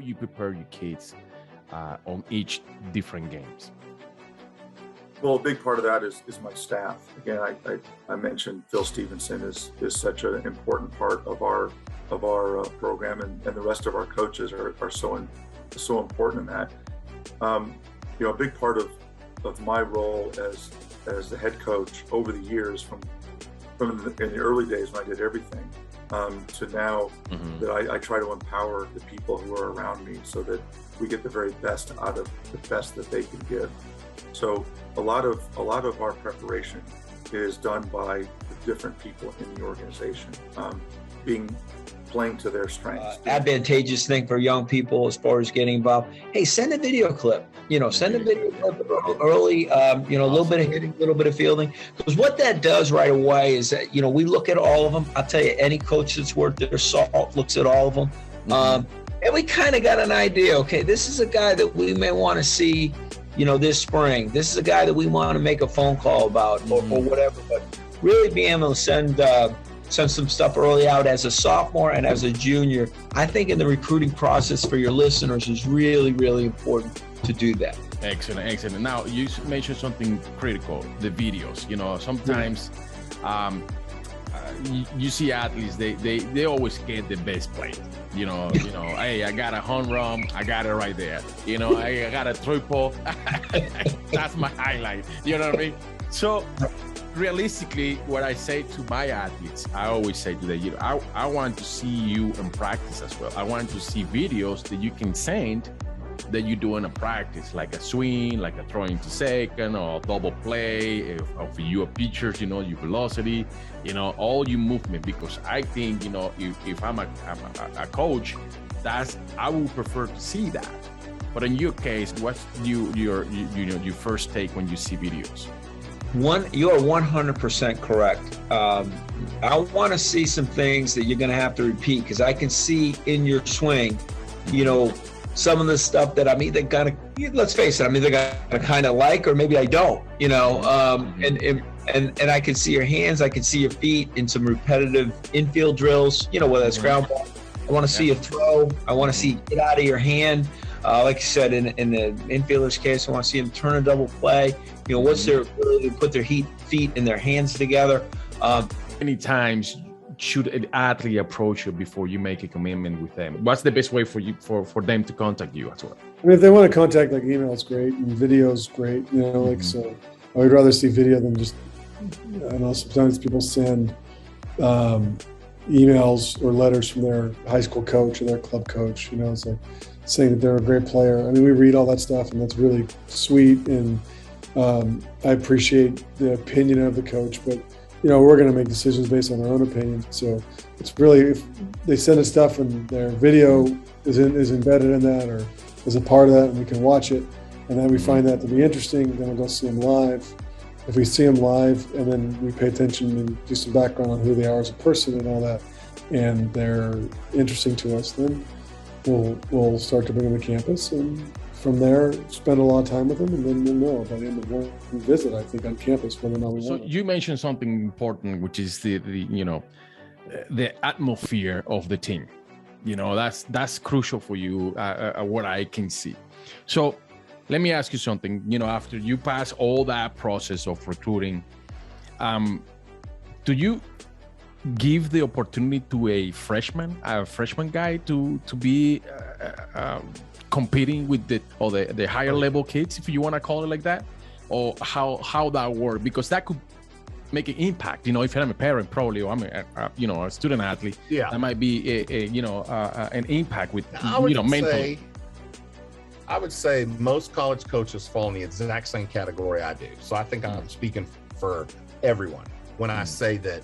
you prepare your kids on each different games? Well, a big part of that is my staff. Again, I mentioned Phil Stevenson is such an important part of our program, and the rest of our coaches are so important in that. A big part of my role as the head coach over the years, from in the early days when I did everything, to now that I try to empower the people who are around me so that we get the very best out of the best that they can give. So a lot of our preparation is done by the different people in the organization, playing to their strengths. Advantageous thing for young people as far as getting involved. Hey, send a video clip. Send a video clip early. A little bit of hitting, a little bit of fielding. Because what that does right away is that we look at all of them. I'll tell you, any coach that's worth their salt looks at all of them, and we kind of got an idea. Okay, this is a guy that we may want to see. This spring, this is a guy that we want to make a phone call about or whatever, but really being able to send some stuff early out as a sophomore and as a junior, I think in the recruiting process for your listeners is really, really important to do that. Excellent. Now, you mentioned something critical, the videos. Sometimes you see athletes, they always get the best play. Hey, I got a home run, I got it right there. I got a triple. That's my highlight. You know what I mean? So realistically, what I say to my athletes, I always say to them, I want to see you in practice as well. I want to see videos that you can send that you do in a practice, like a swing, like a throwing to second, or double play of your pitchers, your velocity, all your movement. Because I think, if I'm a coach, I would prefer to see that. But in your case, what's your first take when you see videos? You are 100% correct. I want to see some things that you're going to have to repeat, because I can see in your swing, some of the stuff that I'm either gonna, let's face it, I'm either gonna kind of like, or maybe I don't, and I can see your hands, I can see your feet in some repetitive infield drills, whether it's ground ball. I want to see you throw. I want to see you get out of your hand. Like you said, in the infielder's case, I want to see them turn a double play. What's their ability to put their feet and their hands together. Many times should an athlete approach you before you make a commitment with them? What's the best way for you for them to contact you as well? If they want to contact, like, email is great and video is great. So I would rather see video than just, I know sometimes people send emails or letters from their high school coach or their club coach, it's like saying that they're a great player. We read all that stuff, and that's really sweet, and I appreciate the opinion of the coach, but we're going to make decisions based on our own opinion. So it's really, if they send us stuff and their video is embedded in that or is a part of that, and we can watch it, and then we find that to be interesting, then we'll go see them live. If we see them live and then we pay attention and do some background on who they are as a person and all that, and they're interesting to us, then we'll start to bring them to campus, and from there, spend a lot of time with them, and then we'll know by the end of one visit, I think, on campus whether or not we want. So you mentioned something important, which is the atmosphere of the team. That's crucial for you, what I can see. So let me ask you something. After you pass all that process of recruiting, do you give the opportunity to a freshman guy to be competing with the higher level kids, if you want to call it like that, or how that works? Because that could make an impact. If I'm a parent, probably, or I'm a student athlete, that might be an impact with mentally. I would say most college coaches fall in the exact same category I do. So I think I'm speaking for everyone when I say that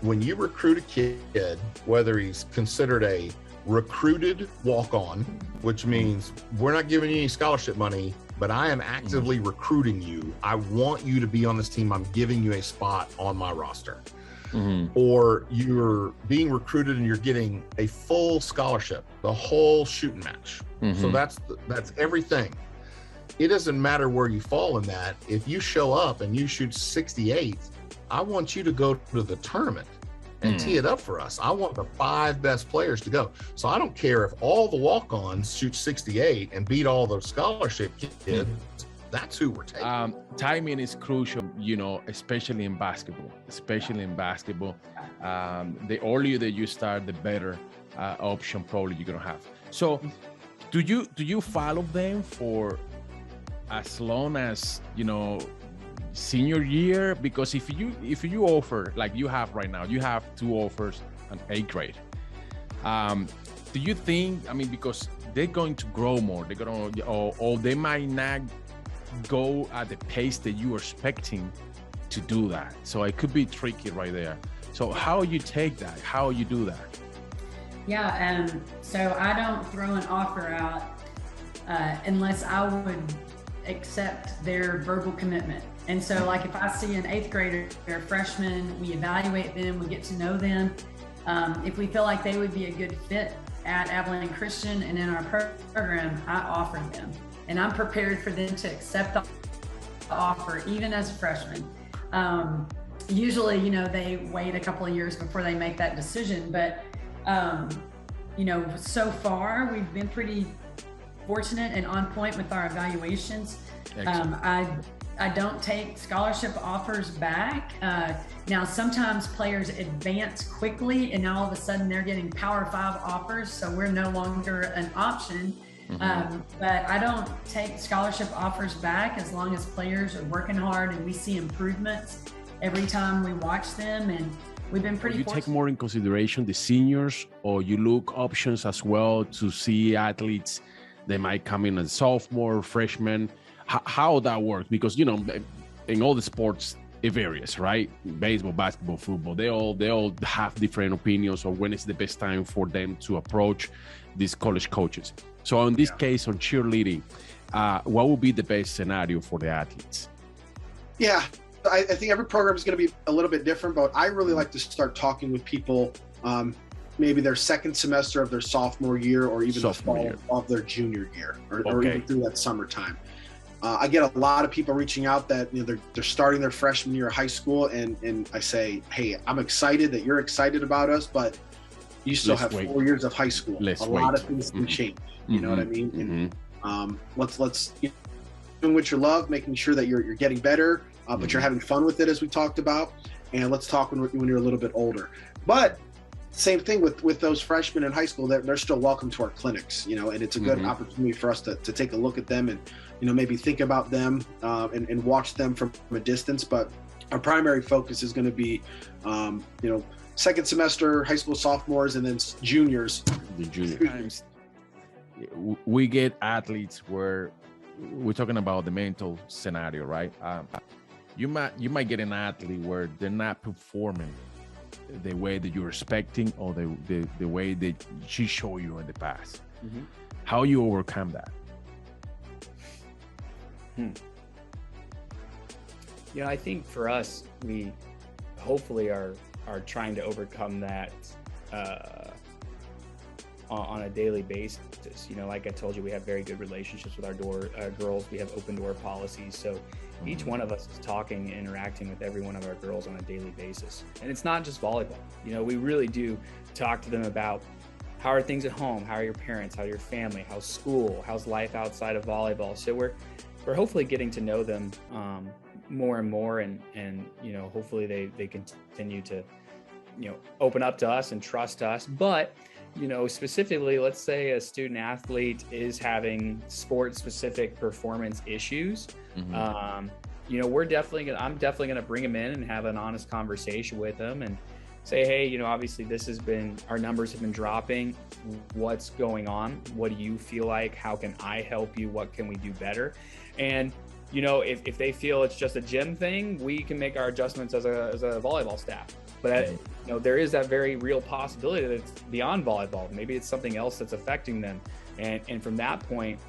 when you recruit a kid, whether he's considered a recruited walk-on, which means we're not giving you any scholarship money, but I am actively recruiting you. I want you to be on this team. I'm giving you a spot on my roster. Or you're being recruited and you're getting a full scholarship, the whole shooting match. So that's everything. It doesn't matter where you fall in that. If you show up and you shoot 68, I want you to go to the tournament. and tee it up for us. I want the 5 best players to go. So I don't care if all the walk-ons shoot 68 and beat all the scholarship kids. That's who we're taking. Timing is crucial, especially in basketball. The earlier that you start, the better option probably you're gonna have. So, do you follow them for as long as senior year? Because if you offer, like you have right now, you have 2 offers in 8th grade. Do you think? I mean, because they're going to grow more, they're gonna, or they might not go at the pace that you are expecting to do that. So it could be tricky right there. So how you take that? How you do that? Yeah, so I don't throw an offer out unless I would accept their verbal commitment. And so like if I see an 8th grader or a freshman, we evaluate them, we get to know them. If we feel like they would be a good fit at Abilene Christian and in our program, I offer them. And I'm prepared for them to accept the offer, even as a freshman. Usually, they wait a couple of years before they make that decision. But, so far, we've been pretty fortunate and on point with our evaluations. I don't take scholarship offers back. Now, sometimes players advance quickly, and now all of a sudden they're getting Power 5 offers, so we're no longer an option. But I don't take scholarship offers back as long as players are working hard and we see improvements every time we watch them. And we've been pretty fortunate. You take more in consideration the seniors, or you look options as well to see athletes that might come in as sophomore, freshman, how that works? Because, in all the sports, it varies, right? Baseball, basketball, football, they all have different opinions on when is the best time for them to approach these college coaches. So in this case, on cheerleading, what would be the best scenario for the athletes? Yeah, I think every program is going to be a little bit different, but I really like to start talking with people maybe their 2nd semester of their sophomore year, or even the fall of their junior year, or even through that summertime. I get a lot of people reaching out that they're starting their freshman year of high school, and I say, hey, I'm excited that you're excited about us, but you still have 4 years of high school. A lot of things can change. You know what I mean? And let's doing what you love, making sure that you're getting better, but you're having fun with it, as we talked about. And let's talk when you're a little bit older. But same thing with those freshmen in high school, they're still welcome to our clinics, and it's a good opportunity for us to take a look at them and, maybe think about them and watch them from a distance. But our primary focus is going to be, 2nd semester high school sophomores, and then juniors. The junior times, we get athletes where we're talking about the mental scenario, right? You might get an athlete where they're not performing the way that you're expecting, or the way that she showed you in the past. How you overcome that? I think for us, we hopefully are trying to overcome that on a daily basis. Like I told you, we have very good relationships with our girls. We have open door policies. So each one of us is talking and interacting with every one of our girls on a daily basis. And it's not just volleyball. We really do talk to them about how are things at home, how are your parents, how's your family, how's school, how's life outside of volleyball. So we're hopefully getting to know them more and more, and hopefully they continue to open up to us and trust us. But specifically, let's say a student athlete is having sport specific performance issues. I'm definitely going to bring them in and have an honest conversation with them and say, hey, obviously our numbers have been dropping. What's going on? What do you feel like? How can I help you? What can we do better? And if they feel it's just a gym thing, we can make our adjustments as a volleyball staff. But there is that very real possibility that it's beyond volleyball. Maybe it's something else that's affecting them. And from that point,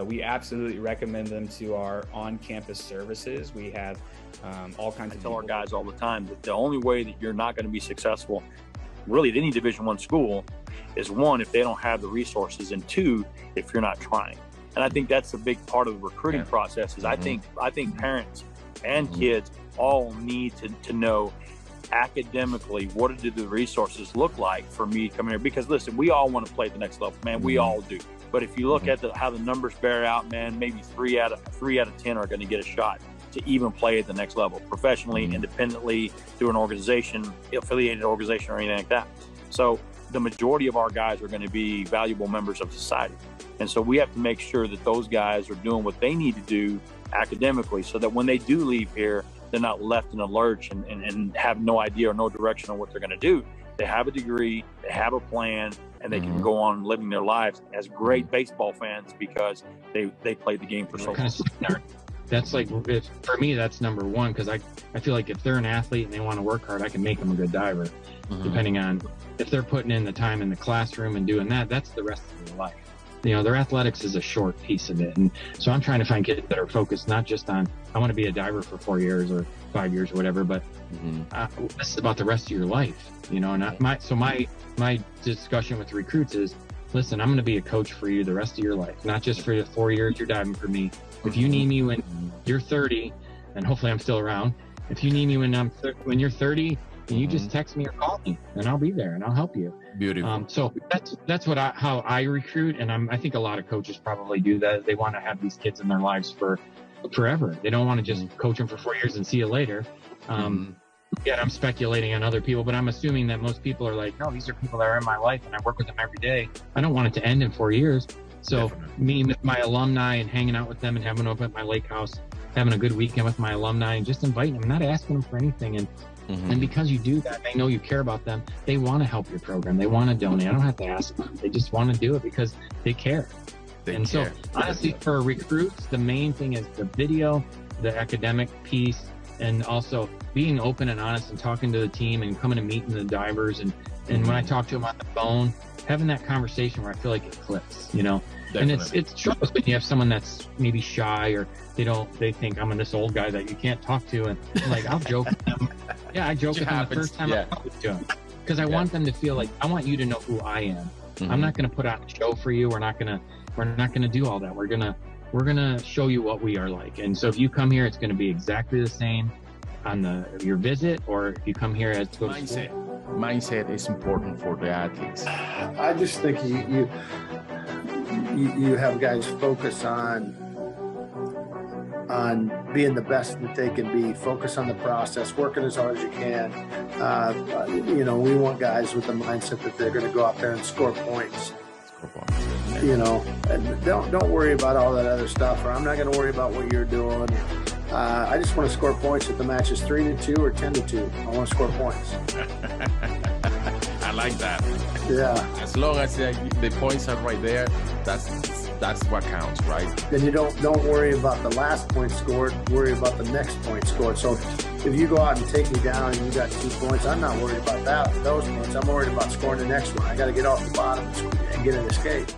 we absolutely recommend them to our on-campus services. We have all kinds of. I tell our guys all the time that the only way that you're not going to be successful, really, at any Division I school, is 1, if they don't have the resources, and 2, if you're not trying. And I think that's a big part of the recruiting process. Is I think parents and kids all need to know academically, what do the resources look like for me coming here? Because listen, we all want to play at the next level, man. We all do. But if you look at how the numbers bear out, man, maybe 3 out of 10 are going to get a shot to even play at the next level, professionally, independently, through an organization, affiliated organization, or anything like that. So the majority of our guys are going to be valuable members of society. And so we have to make sure that those guys are doing what they need to do academically, so that when they do leave here, they're not left in a lurch and have no idea or no direction on what they're going to do. They have a degree, they have a plan, and they can go on living their lives as great baseball fans because they played the game for so long. That's like, for me, that's number one, because I feel like if they're an athlete and they want to work hard, I can make them a good diver, depending on if they're putting in the time in the classroom and doing that. That's the rest of their life. You know, their athletics is a short piece of it. And so I'm trying to find kids that are focused not just on, I want to be a diver for 4 years or 5 years or whatever, but this is about the rest of your life, you know. And my discussion with recruits is, listen, I'm going to be a coach for you the rest of your life, not just for the 4 years you're diving for me. If you need me when you're 30, and hopefully I'm still around, if you need me when you're 30, and you just text me or call me, and I'll be there and I'll help you. Beautiful. So that's how I recruit, and I think a lot of coaches probably do that. They want to have these kids in their lives for forever. They don't want to just coach them for 4 years and see you later. Yet I'm speculating on other people, but I'm assuming that most people are like, no, these are people that are in my life and I work with them every day. I don't want it to end in 4 years. So me with my alumni and hanging out with them and having them up at my lake house, having a good weekend with my alumni and just inviting them, not asking them for anything. And because you do that, they know you care about them. They want to help your program. They want to donate. I don't have to ask them. They just want to do it because they care. So honestly, for recruits, the main thing is the video, the academic piece, and also being open and honest and talking to the team and coming and meeting the divers. And when I talk to them on the phone, having that conversation where I feel like it clicks, you know. Definitely. And it's trouble when you have someone that's maybe shy, or they think I'm this old guy that you can't talk to, and like I'll joke with them. Yeah, I joke with them the first time I talk to them, because I want them to feel like, I want you to know who I am. I'm not going to put on a show for you. We're not going to do all that. We're going to show you what we are like. And so if you come here, it's going to be exactly the same on your visit, or if you come here as to go to school. Mindset is important for the athletes. I just think you have guys focus on being the best that they can be, focus on the process, working as hard as you can. You know, we want guys with the mindset that they're going to go out there and score points. You know, and don't worry about all that other stuff, or I'm not going to worry about what you're doing. I just want to score points. If the match is 3-2 or 10-2, I want to score points. I like that. Yeah. As long as the points are right there, that's what counts, right? Then you don't worry about the last point scored. Worry about the next point scored. So if you go out and take me down and you got 2 points, I'm not worried about those points. I'm worried about scoring the next one. I got to get off the bottom and get an escape.